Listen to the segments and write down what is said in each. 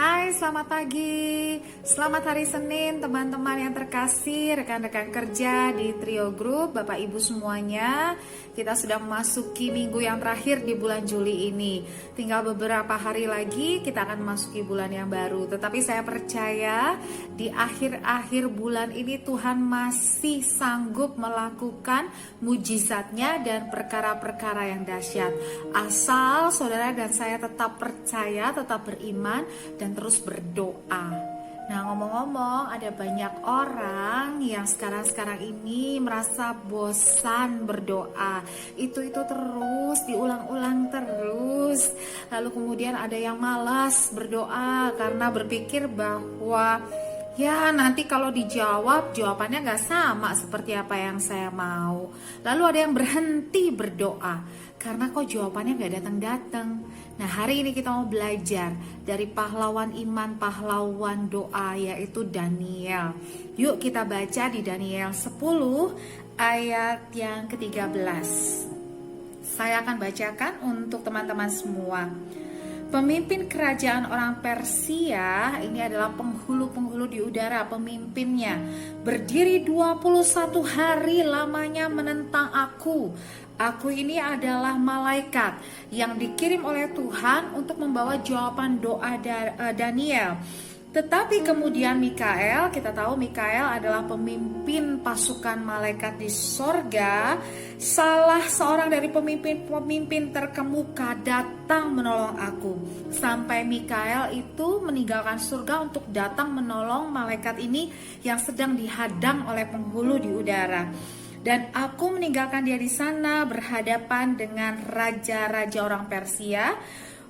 Hai, selamat pagi. Selamat hari Senin, teman-teman yang terkasih, rekan-rekan kerja di Trio Group, Bapak Ibu semuanya. Kita sudah memasuki minggu yang terakhir di bulan Juli ini. Tinggal beberapa hari lagi kita akan memasuki bulan yang baru. Tetapi saya percaya di akhir-akhir bulan ini Tuhan masih sanggup melakukan mujizatnya dan perkara-perkara yang dahsyat. Asal saudara dan saya tetap percaya, tetap beriman, dan terus berdoa. Nah, ngomong-ngomong, ada banyak orang yang sekarang ini merasa bosan berdoa. Itu terus diulang-ulang terus. Lalu kemudian ada yang malas berdoa karena berpikir bahwa ya nanti kalau dijawab, jawabannya gak sama seperti apa yang saya mau. Lalu ada yang berhenti berdoa karena kok jawabannya gak datang-datang. Nah, hari ini kita mau belajar dari pahlawan iman, pahlawan doa, yaitu Daniel. Yuk kita baca di Daniel 10 ayat yang ke-13. Saya akan bacakan untuk teman-teman semua. Pemimpin kerajaan orang Persia, ini adalah penghulu-penghulu di udara, pemimpinnya, berdiri 21 hari lamanya menentang aku. Aku ini adalah malaikat yang dikirim oleh Tuhan untuk membawa jawaban doa Daniel. Tetapi kemudian Mikael, kita tahu Mikael adalah pemimpin pasukan malaikat di sorga. Salah seorang dari pemimpin terkemuka datang menolong aku. Sampai Mikael itu meninggalkan surga untuk datang menolong malaikat ini yang sedang dihadang oleh penghulu di udara. Dan aku meninggalkan dia di sana berhadapan dengan raja-raja orang Persia.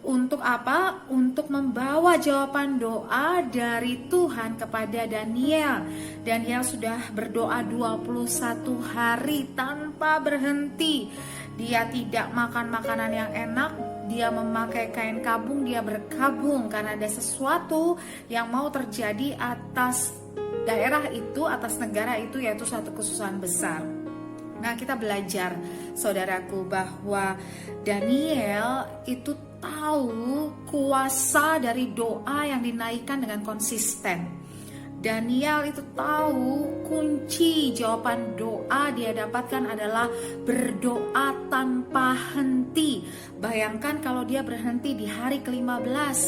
Untuk apa? Untuk membawa jawaban doa dari Tuhan kepada Daniel. Daniel sudah berdoa 21 hari tanpa berhenti. Dia tidak makan makanan yang enak, dia memakai kain kabung, dia berkabung karena ada sesuatu yang mau terjadi atas daerah itu, atas negara itu, yaitu satu kesusahan besar. Nah, kita belajar, saudaraku, bahwa Daniel itu tahu kuasa dari doa yang dinaikkan dengan konsisten. Daniel itu tahu kunci jawaban doa dia dapatkan adalah berdoa tanpa henti. Bayangkan kalau dia berhenti di hari ke-15,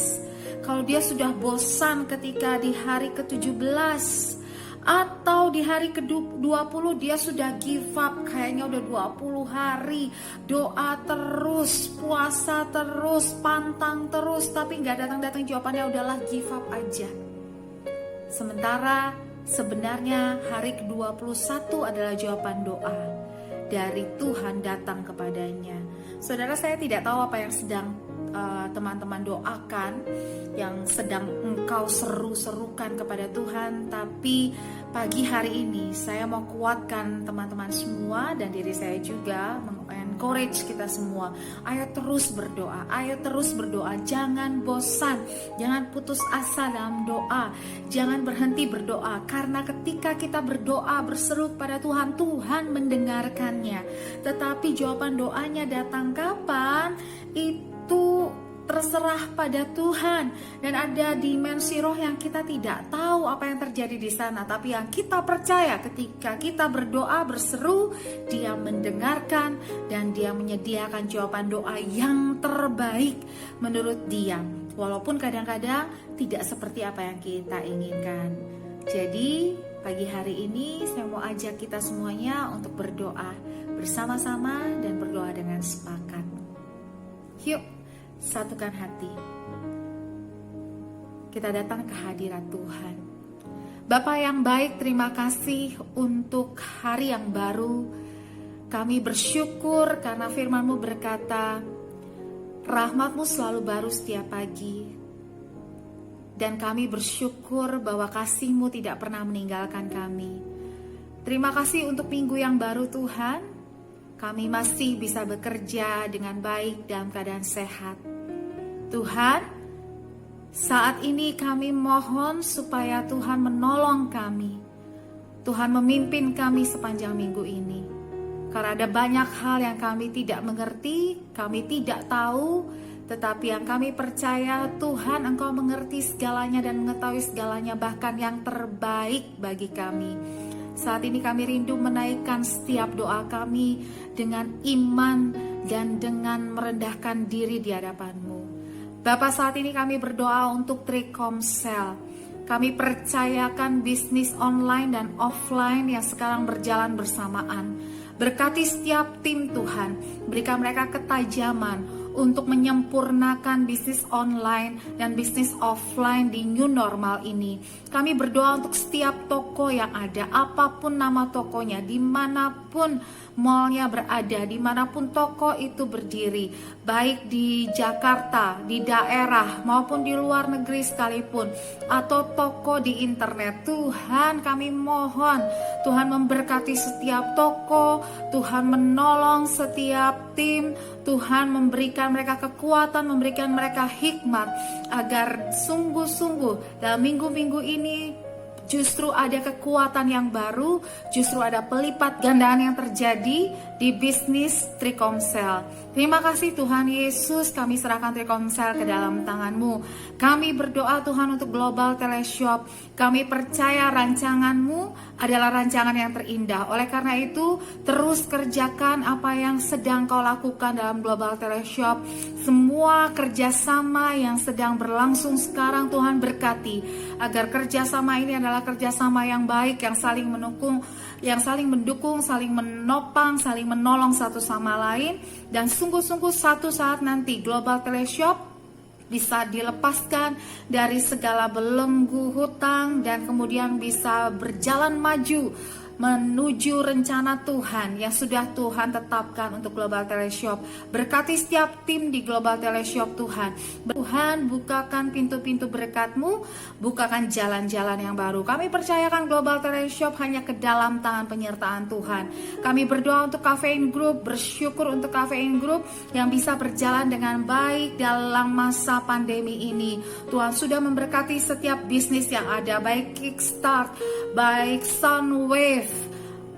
kalau dia sudah bosan ketika di hari ke-17, atau di hari ke-20 dia sudah give up, kayaknya udah 20 hari doa terus, puasa terus, pantang terus, tapi gak datang-datang jawabannya, udahlah give up aja. Sementara sebenarnya hari ke-21 adalah jawaban doa dari Tuhan datang kepadanya. Saudara, saya tidak tahu apa yang sedang teman-teman doakan, yang sedang engkau seru-serukan kepada Tuhan. Tapi pagi hari ini saya mau kuatkan teman-teman semua dan diri saya juga, encourage kita semua. Ayo terus berdoa, ayo terus berdoa. Jangan bosan, jangan putus asa dalam doa, jangan berhenti berdoa. Karena ketika kita berdoa berseru kepada Tuhan, Tuhan mendengarkannya. Tetapi jawaban doanya datang kapan? Itu terserah pada Tuhan. Dan ada dimensi roh yang kita tidak tahu apa yang terjadi di sana, tapi yang kita percaya ketika kita berdoa berseru, Dia mendengarkan dan Dia menyediakan jawaban doa yang terbaik menurut Dia, walaupun kadang-kadang tidak seperti apa yang kita inginkan. Jadi pagi hari ini saya mau ajak kita semuanya untuk berdoa bersama-sama dan berdoa dengan sepakat. Yuk, satukan hati. Kita datang ke hadirat Tuhan. Bapa yang baik, terima kasih untuk hari yang baru. Kami bersyukur karena firman-Mu berkata, rahmat-Mu selalu baru setiap pagi. Dan kami bersyukur bahwa kasih-Mu tidak pernah meninggalkan kami. Terima kasih untuk minggu yang baru, Tuhan. Kami masih bisa bekerja dengan baik dalam keadaan sehat. Tuhan, saat ini kami mohon supaya Tuhan menolong kami. Tuhan memimpin kami sepanjang minggu ini. Karena ada banyak hal yang kami tidak mengerti, kami tidak tahu, tetapi yang kami percaya Tuhan Engkau mengerti segalanya dan mengetahui segalanya, bahkan yang terbaik bagi kami. Saat ini kami rindu menaikkan setiap doa kami dengan iman dan dengan merendahkan diri di hadapan-Mu. Bapa, saat ini kami berdoa untuk Trikomsel. Kami percayakan bisnis online dan offline yang sekarang berjalan bersamaan. Berkati setiap tim Tuhan, berikan mereka ketajaman untuk menyempurnakan bisnis online dan bisnis offline di new normal ini. Kami berdoa untuk setiap toko yang ada, apapun nama tokonya, dimanapun mallnya berada, dimanapun toko itu berdiri, baik di Jakarta, di daerah, maupun di luar negeri sekalipun, atau toko di internet. Tuhan, kami mohon, Tuhan memberkati setiap toko, Tuhan menolong setiap tim, Tuhan memberikan mereka kekuatan, memberikan mereka hikmat, agar sungguh-sungguh dalam minggu-minggu ini justru ada kekuatan yang baru, justru ada pelipat gandaan yang terjadi di bisnis Trikomsel. Terima kasih Tuhan Yesus, kami serahkan Trikomsel ke dalam tangan-Mu. Kami berdoa Tuhan untuk Global Teleshop. Kami percaya rancangan-Mu adalah rancangan yang terindah. Oleh karena itu, terus kerjakan apa yang sedang Kau lakukan dalam Global Teleshop. Semua kerjasama yang sedang berlangsung sekarang Tuhan berkati, agar kerjasama ini adalah kerjasama yang baik, yang saling mendukung, saling menopang, saling menolong satu sama lain. Dan sungguh-sungguh satu saat nanti Global Teleshop bisa dilepaskan dari segala belenggu hutang dan kemudian bisa berjalan maju menuju rencana Tuhan yang sudah Tuhan tetapkan untuk Global Teleshop. Berkati setiap tim di Global Teleshop Tuhan. Tuhan, bukakan pintu-pintu berkat-Mu, bukakan jalan-jalan yang baru. Kami percayakan Global Teleshop hanya ke dalam tangan penyertaan Tuhan. Kami berdoa untuk Kafein Group, bersyukur untuk Kafein Group yang bisa berjalan dengan baik dalam masa pandemi ini. Tuhan sudah memberkati setiap bisnis yang ada, baik Kickstart, baik Soundwave,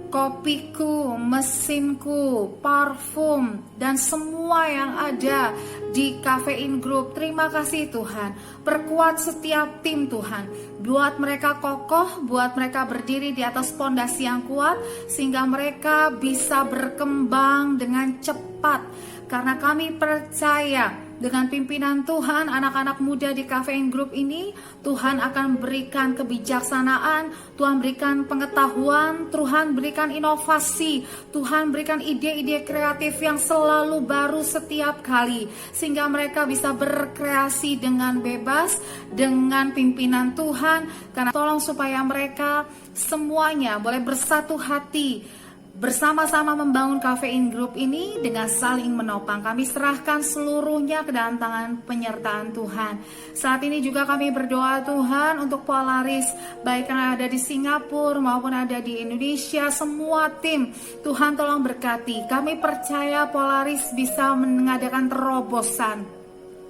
kopiku, mesinku, parfum, dan semua yang ada di Kafein Group. Terima kasih Tuhan. Perkuat setiap tim Tuhan. Buat mereka kokoh, buat mereka berdiri di atas pondasi yang kuat, sehingga mereka bisa berkembang dengan cepat. Karena kami percaya dengan pimpinan Tuhan, anak-anak muda di Kafein Group ini, Tuhan akan berikan kebijaksanaan, Tuhan berikan pengetahuan, Tuhan berikan inovasi, Tuhan berikan ide-ide kreatif yang selalu baru setiap kali, sehingga mereka bisa berkreasi dengan bebas dengan pimpinan Tuhan. Karena tolong supaya mereka semuanya boleh bersatu hati, bersama-sama membangun Kafein Group ini dengan saling menopang. Kami serahkan seluruhnya ke dalam tangan penyertaan Tuhan. Saat ini juga kami berdoa Tuhan untuk Polaris, baik yang ada di Singapura maupun ada di Indonesia, semua tim. Tuhan tolong berkati. Kami percaya Polaris bisa mengadakan terobosan.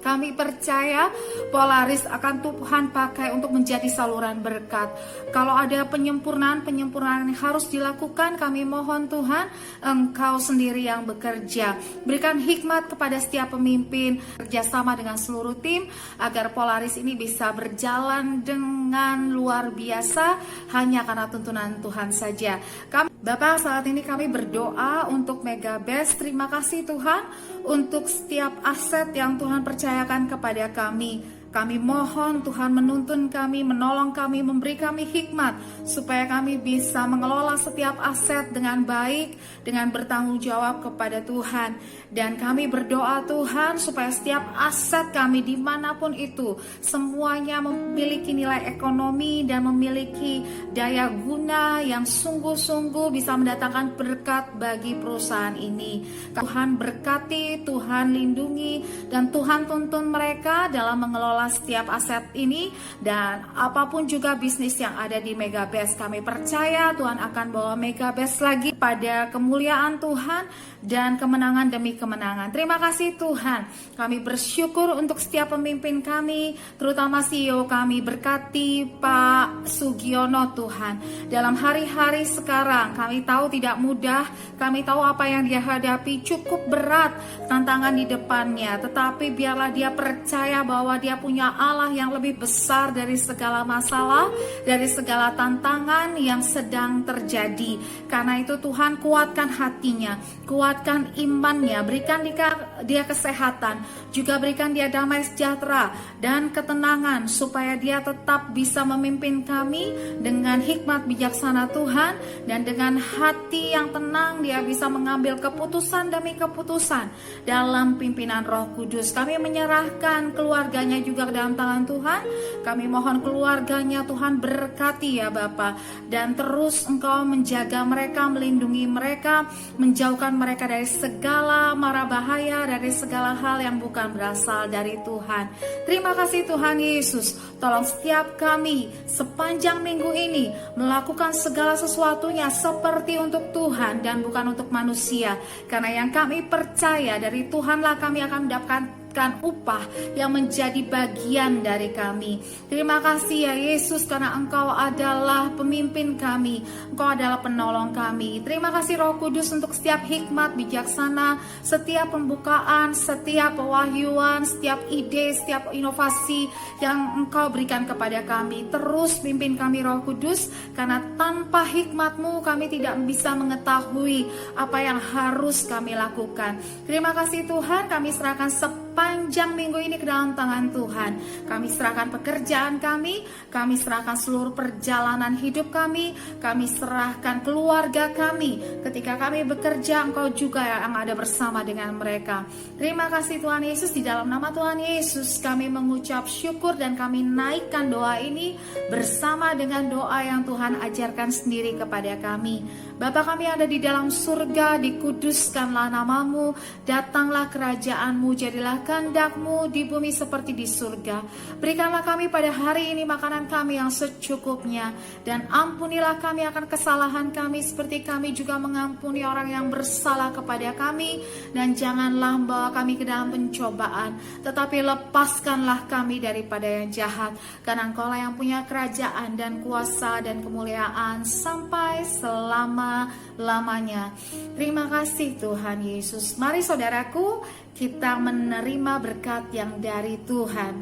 Kami percaya Polaris akan Tuhan pakai untuk menjadi saluran berkat. Kalau ada penyempurnaan yang harus dilakukan, kami mohon Tuhan, Engkau sendiri yang bekerja. Berikan hikmat kepada setiap pemimpin, kerjasama dengan seluruh tim, agar Polaris ini bisa berjalan dengan luar biasa, hanya karena tuntunan Tuhan saja. Bapak, saat ini kami berdoa untuk Megabest. Terima kasih Tuhan untuk setiap aset yang Tuhan percayakan kepada kami. Kami mohon Tuhan menuntun kami, menolong kami, memberi kami hikmat supaya kami bisa mengelola setiap aset dengan baik, dengan bertanggung jawab kepada Tuhan. Dan kami berdoa Tuhan supaya setiap aset kami dimanapun itu, semuanya memiliki nilai ekonomi dan memiliki daya guna yang sungguh-sungguh bisa mendatangkan berkat bagi perusahaan ini. Tuhan berkati, Tuhan lindungi, dan Tuhan tuntun mereka dalam mengelola mengelola setiap aset ini dan apapun juga bisnis yang ada di Megabest. Kami percaya Tuhan akan bawa Megabest lagi pada kemuliaan Tuhan dan kemenangan demi kemenangan. Terima kasih Tuhan. Kami bersyukur untuk setiap pemimpin kami, terutama CEO kami. Berkati Pak Sugiono Tuhan. Dalam hari-hari sekarang kami tahu tidak mudah, kami tahu apa yang dia hadapi cukup berat tantangan di depannya, tetapi biarlah dia percaya bahwa dia punya Allah yang lebih besar dari segala masalah, dari segala tantangan yang sedang terjadi. Karena itu Tuhan, kuatkan hatinya, kuatkan imannya, berikan dia kesehatan, juga berikan dia damai sejahtera dan ketenangan supaya dia tetap bisa memimpin kami dengan hikmat bijaksana Tuhan, dan dengan hati yang tenang dia bisa mengambil keputusan demi keputusan dalam pimpinan Roh Kudus. Kami menyerahkan keluarganya juga ke dalam tangan Tuhan. Kami mohon keluarganya Tuhan berkati ya Bapa, dan terus Engkau menjaga mereka, melindungi mereka, menjauhkan mereka dari segala mara bahaya, dari segala hal yang bukan berasal dari Tuhan. Terima kasih Tuhan Yesus. Tolong setiap kami sepanjang minggu ini melakukan segala sesuatunya seperti untuk Tuhan dan bukan untuk manusia. Karena yang kami percaya dari Tuhanlah kami akan mendapatkan upah yang menjadi bagian dari kami. Terima kasih ya Yesus, karena Engkau adalah pemimpin kami, Engkau adalah penolong kami. Terima kasih Roh Kudus untuk setiap hikmat bijaksana, setiap pembukaan, setiap pewahyuan, setiap ide, setiap inovasi yang Engkau berikan kepada kami. Terus pimpin kami Roh Kudus, karena tanpa hikmat-Mu kami tidak bisa mengetahui apa yang harus kami lakukan. Terima kasih Tuhan, kami serahkan sepanjang minggu ini ke dalam tangan Tuhan. Kami serahkan pekerjaan kami serahkan seluruh perjalanan hidup kami serahkan keluarga kami. Ketika kami bekerja, Engkau juga yang ada bersama dengan mereka. Terima kasih Tuhan Yesus, di dalam nama Tuhan Yesus kami mengucap syukur dan kami naikkan doa ini bersama dengan doa yang Tuhan ajarkan sendiri kepada kami. Bapa kami yang ada di dalam surga, dikuduskanlah namamu, datanglah kerajaan-Mu, jadilah kehendak-Mu di bumi seperti di surga. Berikanlah kami pada hari ini makanan kami yang secukupnya, dan ampunilah kami akan kesalahan kami seperti kami juga mengampuni orang yang bersalah kepada kami, dan janganlah membawa kami ke dalam pencobaan, tetapi lepaskanlah kami daripada yang jahat, karena Engkau-lah yang punya kerajaan dan kuasa dan kemuliaan sampai selama-lamanya. Terima kasih Tuhan Yesus. Mari saudaraku, kita menerima berkat yang dari Tuhan.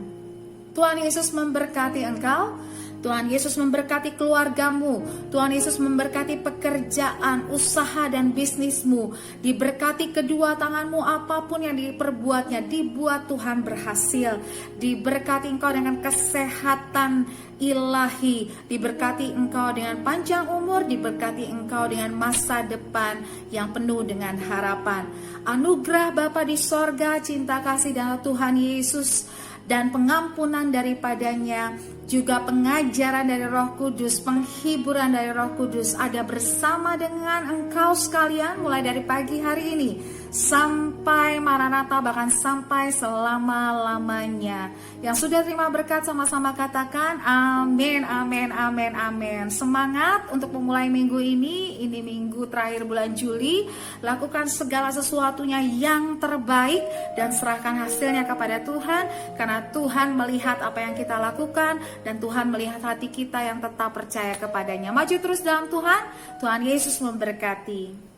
Tuhan Yesus memberkati engkau, Tuhan Yesus memberkati keluargamu, Tuhan Yesus memberkati pekerjaan, usaha dan bisnismu. Diberkati kedua tanganmu, apapun yang diperbuatnya dibuat Tuhan berhasil. Diberkati engkau dengan kesehatan ilahi, diberkati engkau dengan panjang umur, diberkati engkau dengan masa depan yang penuh dengan harapan. Anugerah Bapa di sorga, cinta kasih dari Tuhan Yesus dan pengampunan daripadanya, juga pengajaran dari Roh Kudus, penghiburan dari Roh Kudus ada bersama dengan engkau sekalian mulai dari pagi hari ini sampai Maranatha, bahkan sampai selama-lamanya. Yang sudah terima berkat sama-sama katakan amin, amin, amin, amin. Semangat untuk memulai minggu ini minggu terakhir bulan Juli. Lakukan segala sesuatunya yang terbaik dan serahkan hasilnya kepada Tuhan, karena Tuhan melihat apa yang kita lakukan dan Tuhan melihat hati kita yang tetap percaya kepadanya. Maju terus dalam Tuhan. Tuhan Yesus memberkati.